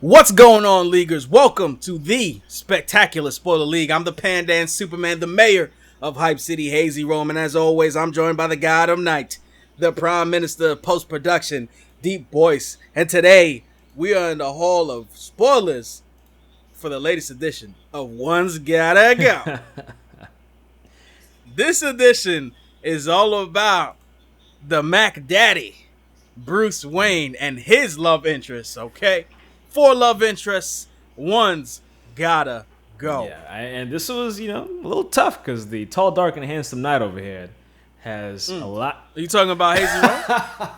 What's going on, Leaguers? Welcome to the Spectacular Spoiler League. I'm the Pandan Superman, the mayor of Hype City, HazyRome, and as always, I'm joined by the God of Night, the Prime Minister of Post-Production, DeepBoyce, and today we are in the Hall of Spoilers for the latest edition of One's Gotta Go. This edition is all about the Mac Daddy, Bruce Wayne, and his love interests, okay? 4 love interests, one's gotta go. Yeah, and this was, a little tough because the tall, dark, and handsome knight over here has a lot. Are you talking about HazyRome?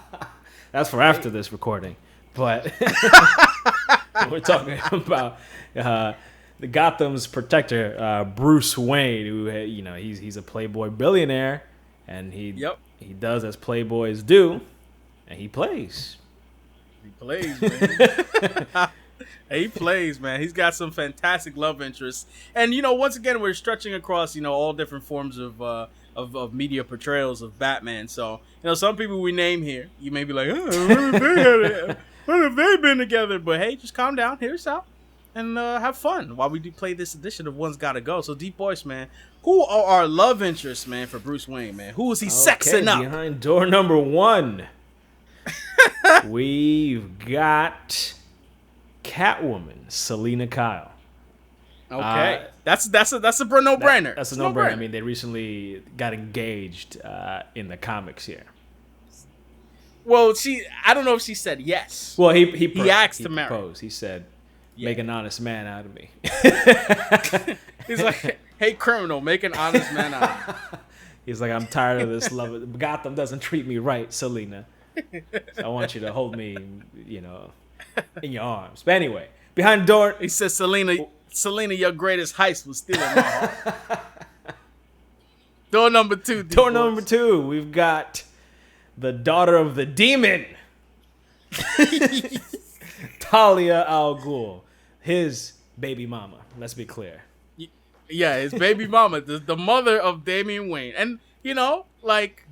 That's for after this recording. But we're talking about the Gotham's protector, Bruce Wayne, who, he's a playboy billionaire, and he does as playboys do, and he plays. He plays, man. He plays, man. He's got some fantastic love interests. And, once again, we're stretching across, all different forms of media portrayals of Batman. So, some people we name here, you may be like, oh, when have they been together? But, hey, just calm down. Hear us out. And have fun while we do play this edition of One's Gotta Go. So, DeepBoyce, man, who are our love interests, man, for Bruce Wayne, man? Who is he sexing up? Behind door number 1. We've got Catwoman, Selina Kyle. Okay, that's a no-brainer. That's a no-brainer. I mean, they recently got engaged in the comics here. Well, I don't know if she said yes. Well, he asked to marry. Proposed. He said, "Make an honest man out of me." He's like, "Hey, criminal, make an honest man out of me." He's like, "I'm tired of this love. Gotham doesn't treat me right, Selina. So I want you to hold me, in your arms." But anyway, behind door, he says, Selina, your greatest heist was stealing my heart. Door number 2. Door number 2, we've got the daughter of the demon, Talia al Ghul, his baby mama. Let's be clear. Yeah, his baby mama, the mother of Damian Wayne, and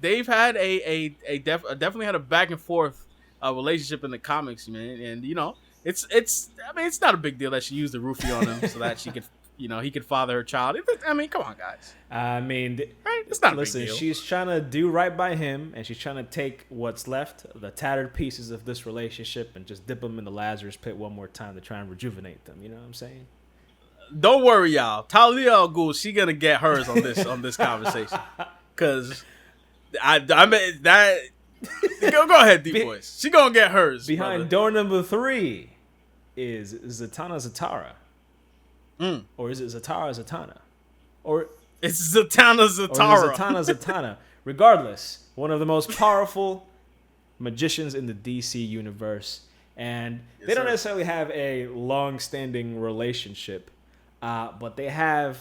they've had definitely had a back and forth relationship in the comics, man. And it's not a big deal that she used the roofie on him so that she could, he could father her child. I mean, come on, guys. Right? It's not a listen, big deal. She's trying to do right by him, and she's trying to take what's left, the tattered pieces of this relationship, and just dip them in the Lazarus pit one more time to try and rejuvenate them. You know what I'm saying? Don't worry, y'all. Talia al Ghul, she gonna get hers on this conversation. Cause I mean that. Go ahead, DeepBoyce. She gonna get hers. Behind brother. door number 3 is Zatanna. Or is it Zatanna? Or it's Zatanna. Or Zatanna. Regardless, one of the most powerful magicians in the DC universe, and they don't necessarily have a long-standing relationship, but they have.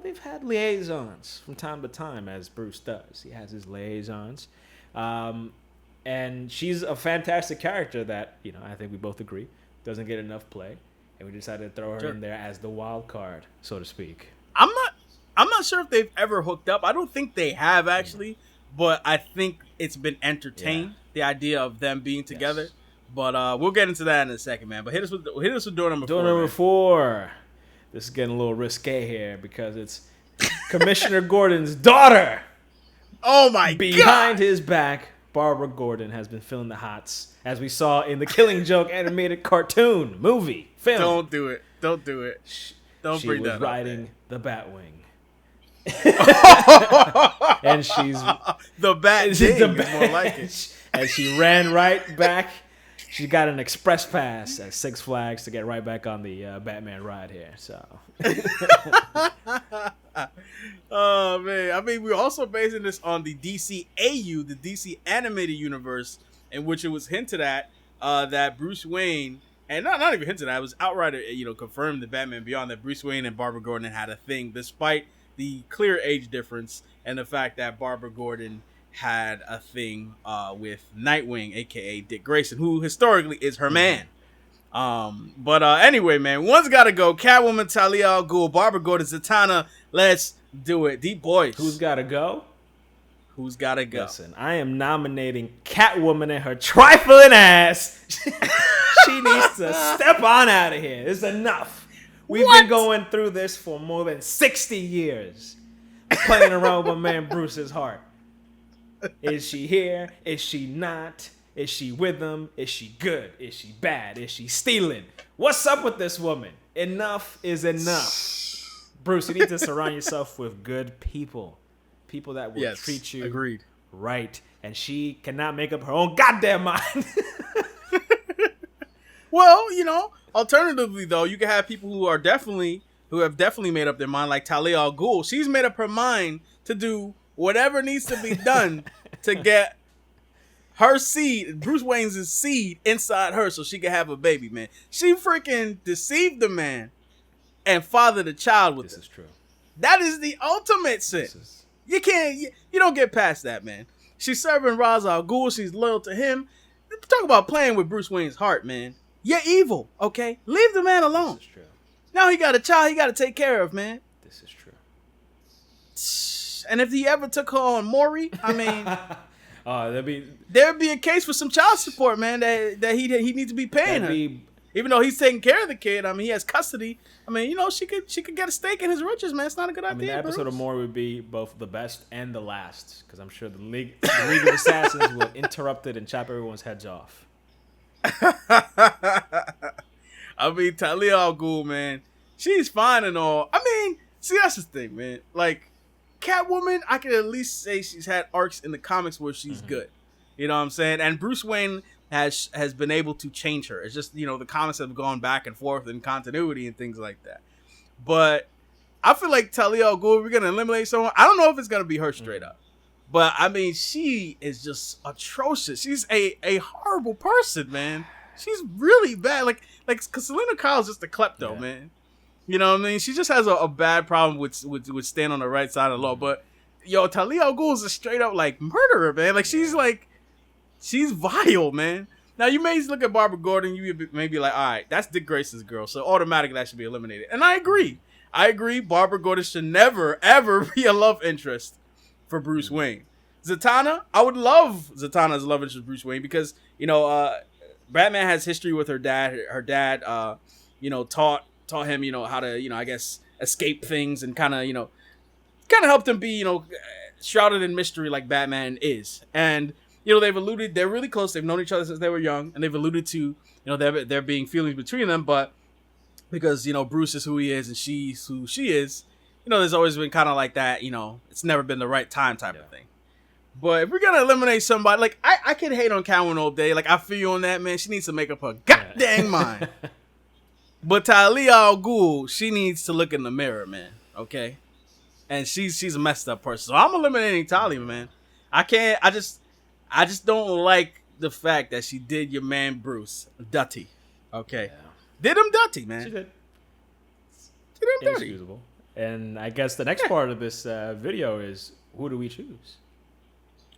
They've had liaisons from time to time, as Bruce does. He has his liaisons. And she's a fantastic character that, I think we both agree, doesn't get enough play. And we decided to throw her in there as the wild card, so to speak. I'm not sure if they've ever hooked up. I don't think they have, actually. But I think it's been entertained, the idea of them being together. Yes. But we'll get into that in a second, man. But hit us with door number 4. Door number 4. This is getting a little risque here because it's Commissioner Gordon's daughter. Oh, my God. Behind his back, Barbara Gordon has been filling the hots, as we saw in the Killing Joke animated cartoon, movie, film. Don't do it. Don't bring that up. She was riding the Batwing. And she's... The Batwing is more like it. And she ran right back. She got an express pass at Six Flags to get right back on the Batman ride here. So, oh man! I mean, we're also basing this on the DCAU, the DC animated universe, in which it was hinted at that Bruce Wayne, and not even hinted at, it was outright, confirmed that Batman Beyond that Bruce Wayne and Barbara Gordon had a thing, despite the clear age difference and the fact that Barbara Gordon had a thing with Nightwing, aka Dick Grayson, who historically is her man. But anyway, man, one's gotta go. Catwoman, Talia al Ghul, Barbara Gordon, Zatanna. Let's do it. DeepBoyce. Who's gotta go? Who's gotta go? Listen, I am nominating Catwoman and her trifling ass She needs to step on out of here. It's enough. We've been going through this for more than 60 years. Playing around with my man Bruce's heart. Is she here? Is she not? Is she with him? Is she good? Is she bad? Is she stealing? What's up with this woman? Enough is enough. Bruce, you need to surround yourself with good people. People that will treat you right. And she cannot make up her own goddamn mind. Well, alternatively though, you can have people who have definitely made up their mind, like Talia al Ghul. She's made up her mind to do whatever needs to be done to get her seed, Bruce Wayne's seed, inside her so she can have a baby, man. She freaking deceived the man and fathered a child with This him. is true. That is the ultimate sin. You don't get past that, man. She's serving Ra's al Ghul. She's loyal to him. Talk about playing with Bruce Wayne's heart, man. You're evil, okay? Leave the man alone. This is true. Now he got a child he got to take care of, man. This is true. And if he ever took her on Maury, I mean, there'd be a case for some child support, man, that he needs to be paying her. Even though he's taking care of the kid, I mean, he has custody. I mean, she could get a stake in his riches, man. It's not a good idea. The episode of Maury would be both the best and the last, because I'm sure the League of Assassins will interrupt it and chop everyone's heads off. I mean, Talia al Ghul, man, she's fine and all. I mean, see, that's the thing, man. Like, Catwoman, I can at least say she's had arcs in the comics where she's good. You know what I'm saying? And Bruce Wayne has been able to change her. It's just, the comics have gone back and forth in continuity and things like that. But I feel like Talia al Ghul, we're going to eliminate someone. I don't know if it's going to be her straight up. But, I mean, she is just atrocious. She's a horrible person, man. She's really bad. Like, because Selena Kyle's just a klepto, man. You know what I mean? She just has a bad problem with staying on the right side of the law. But, Talia al Ghul is a straight up, murderer, man. She's vile, man. Now, you may look at Barbara Gordon, you may be like, all right, that's Dick Grayson's girl, so automatically that should be eliminated. And I agree. Barbara Gordon should never, ever be a love interest for Bruce Wayne. Zatanna, I would love Zatanna as a love interest for Bruce Wayne because, Batman has history with her dad. Her dad, taught him, how to, I guess, escape things and kind of helped him be, shrouded in mystery like Batman is. And, they've alluded, they're really close. They've known each other since they were young. And they've alluded to, there being feelings between them. But because, Bruce is who he is and she's who she is, there's always been kind of like that, it's never been the right time type of thing. But if we're going to eliminate somebody, I can hate on Catwoman all day. I feel you on that, man. She needs to make up her goddamn mind. But Talia al Ghul, she needs to look in the mirror, man. Okay? And she's a messed up person. So I'm eliminating Talia, man. I just don't like the fact that she did your man Bruce dirty. Okay? Yeah. Did him dirty, man. She did. Did him dirty. Inexcusable. And I guess the next part of this video is, who do we choose?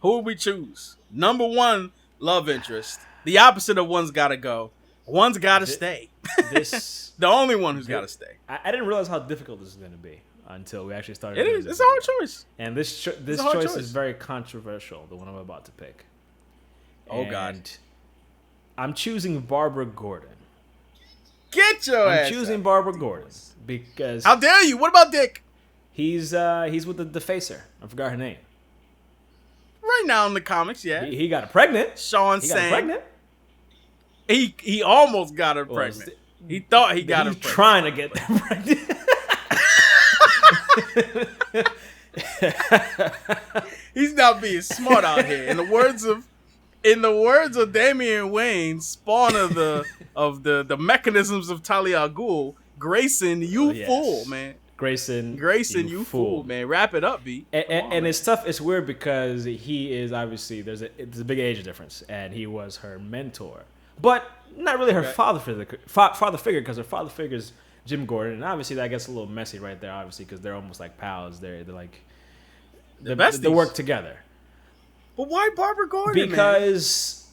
Who would we choose? Number one, love interest. The opposite of one's got to go. One's got to stay. The only one who's got to stay. I didn't realize how difficult this is going to be until we actually started. It is. It's a hard choice. And this choice is very controversial, the one I'm about to pick. Oh, God. I'm choosing Barbara Gordon. Get your ass. I'm choosing Barbara Gordon because... How dare you? What about Dick? He's with the Defacer. I forgot her name. Right now in the comics, yeah. He got her pregnant. Sean he Sang. Got her pregnant. He almost got her pregnant. He thought he got her pregnant. He's trying to get her pregnant. He's not being smart out here. In the words of Damian Wayne, spawn of the mechanisms of Talia al Ghul, Grayson, you fool, man. Grayson, you fool, man. Wrap it up, B. And it's tough. It's weird because he is obviously there's a big age difference, and he was her mentor, but not really her father figure because her father figure is Jim Gordon, and obviously that gets a little messy right there, obviously because they're almost like pals. They're they work together. But why Barbara Gordon? Because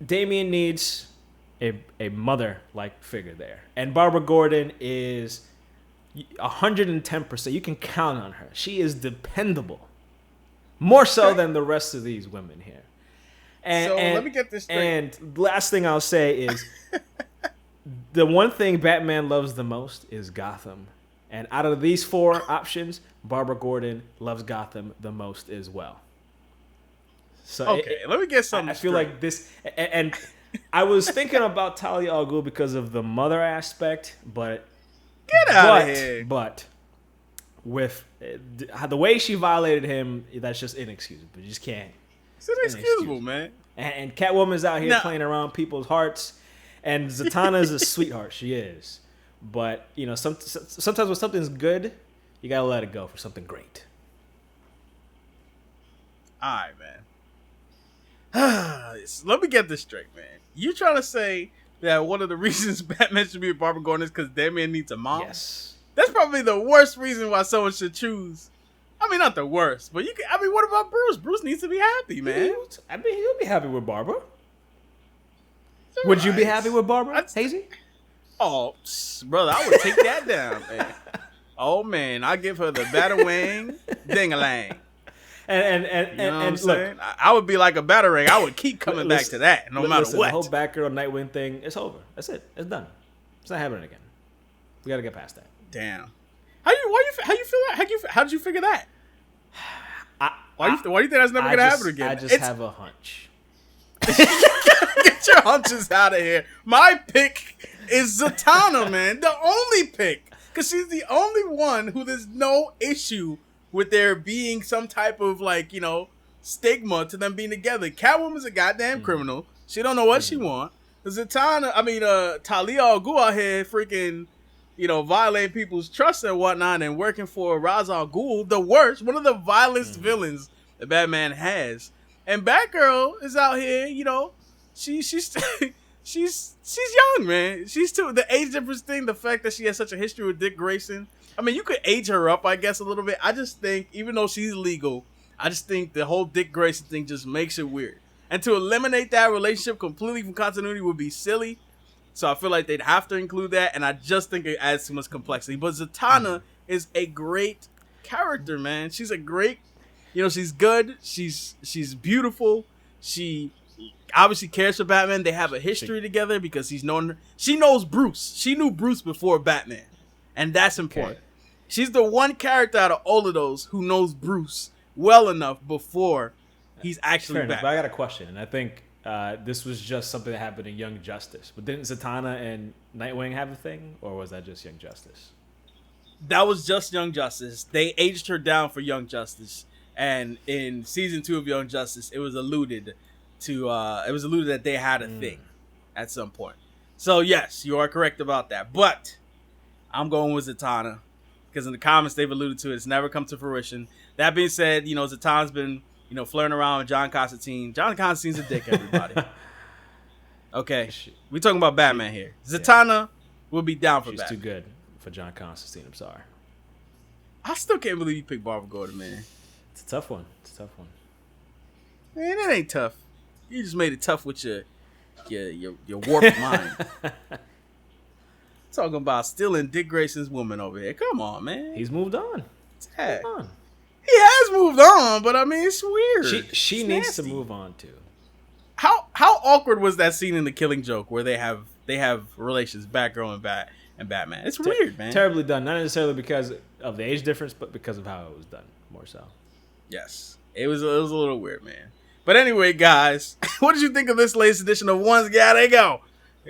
Damian needs a mother-like figure there, and Barbara Gordon is 110%. You can count on her. She is dependable, more so than the rest of these women here. Let me get this straight. And last thing I'll say is, the one thing Batman loves the most is Gotham. And out of these 4 options, Barbara Gordon loves Gotham the most as well. So okay, let me get something I feel straight. like this, and I was thinking about Talia al Ghul because of the mother aspect, but Get out of here. But with the way she violated him, that's just inexcusable. You just can't. It's inexcusable, man. And Catwoman's out here No. playing around people's hearts, and Zatanna is a sweetheart. She is. But, you know, sometimes when something's good, you got to let it go for something great. All right, man. Let me get this straight, man. You trying to say that one of the reasons Batman should be with Barbara Gordon is because Damian needs a mom? Yes. That's probably the worst reason why someone should choose. I mean, not the worst, but what about Bruce? Bruce needs to be happy, man. He'll be happy with Barbara. Would you be happy with Barbara, Hazy? Oh, brother, I would take that down, man. Oh, man, I give her the batarang, ding-a-lang. And what I'm saying? I would be like a batarang. I would keep coming back to that, no matter what. The whole Batgirl Nightwing thing, it's over. That's it. It's done. It's not happening again. We got to get past that. Damn. How you feel that? How did you figure that? Why do you think that's never gonna happen again? I just have a hunch. Get your hunches out of here. My pick is Zatanna, man. The only pick. Because she's the only one who there's no issue with there being some type of, like, you know, stigma to them being together. Catwoman's a goddamn criminal. She don't know what she want. Talia al Ghul out here freaking, you know, violating people's trust and whatnot and working for Ra's al Ghul, the worst, one of the vilest villains that Batman has. And Batgirl is out here, you know, she's young, man. She's too, the age difference thing, the fact that she has such a history with Dick Grayson. I mean, you could age her up, I guess, a little bit. I just think, even though she's legal, I just think the whole Dick Grayson thing just makes it weird. And to eliminate that relationship completely from continuity would be silly. So I feel like they'd have to include that, and I just think it adds too much complexity. But Zatanna is a great character, man. She's a great, you know, she's good. She's beautiful. She obviously cares for Batman. They have a history together because she knows Bruce. She knew Bruce before Batman, and that's important. Okay. She's the one character out of all of those who knows Bruce well enough before he's actually Batman. But I got a question, and I think this was just something that happened in Young Justice. But didn't Zatanna and Nightwing have a thing, or was that just Young Justice? That was just Young Justice. They aged her down for Young Justice, and in season 2 of Young Justice, it was alluded that they had a thing at some point. So yes, you are correct about that. But I'm going with Zatanna because in the comics they've alluded to it. It's never come to fruition. That being said, you know, Zatanna's been, you know, flirting around with John Constantine. John Constantine's a dick, everybody. Okay, we talking about Batman here. Zatanna will be down for Batman. She's too good for John Constantine. I'm sorry. I still can't believe you picked Barbara Gordon, man. It's a tough one. Man, it ain't tough. You just made it tough with your warped mind. Talking about stealing Dick Grayson's woman over here. Come on, man. He's moved on. He has moved on, but I mean, it's weird. She needs to move on too. How awkward was that scene in The Killing Joke where they have relations, Batgirl and Batman? It's weird, man. Terribly done. Not necessarily because of the age difference, but because of how it was done. More so. Yes, it was a little weird, man. But anyway, guys, what did you think of this latest edition of One's Gotta Go?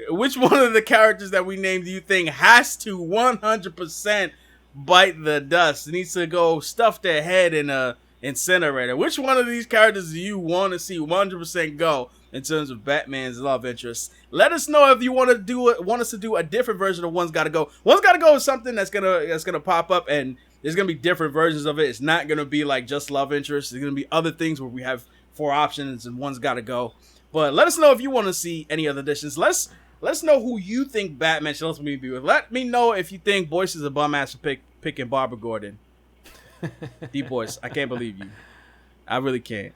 Which one of the characters that we named do you think has to 100% bite the dust? It needs to go stuff their head in a incinerator. Which one of these characters do you want to see 100% go in terms of Batman's love interest? Let us know if you want us to do a different version of One's Gotta Go. One's Gotta Go is something that's gonna pop up, and there's gonna be different versions of it. It's not gonna be like just love interest. There's gonna be other things where we have 4 options and one's gotta go. But let us know if you want to see any other editions. Let's know who you think Batman should ultimately be with. Let me know if you think Boyce is a bum ass for picking Barbara Gordon. DeepBoyce, I can't believe you. I really can't.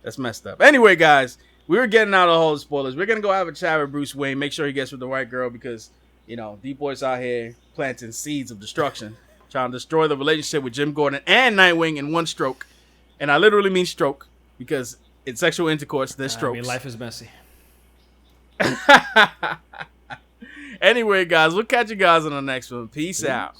That's messed up. Anyway, guys, we were getting out of all the spoilers. We're gonna go have a chat with Bruce Wayne. Make sure he gets with the right girl because, you know, DeepBoyce out here planting seeds of destruction, trying to destroy the relationship with Jim Gordon and Nightwing in one stroke. And I literally mean stroke because In sexual intercourse, there's I strokes. mean, life is messy. Anyway, guys, we'll catch you guys on the next one. Peace out.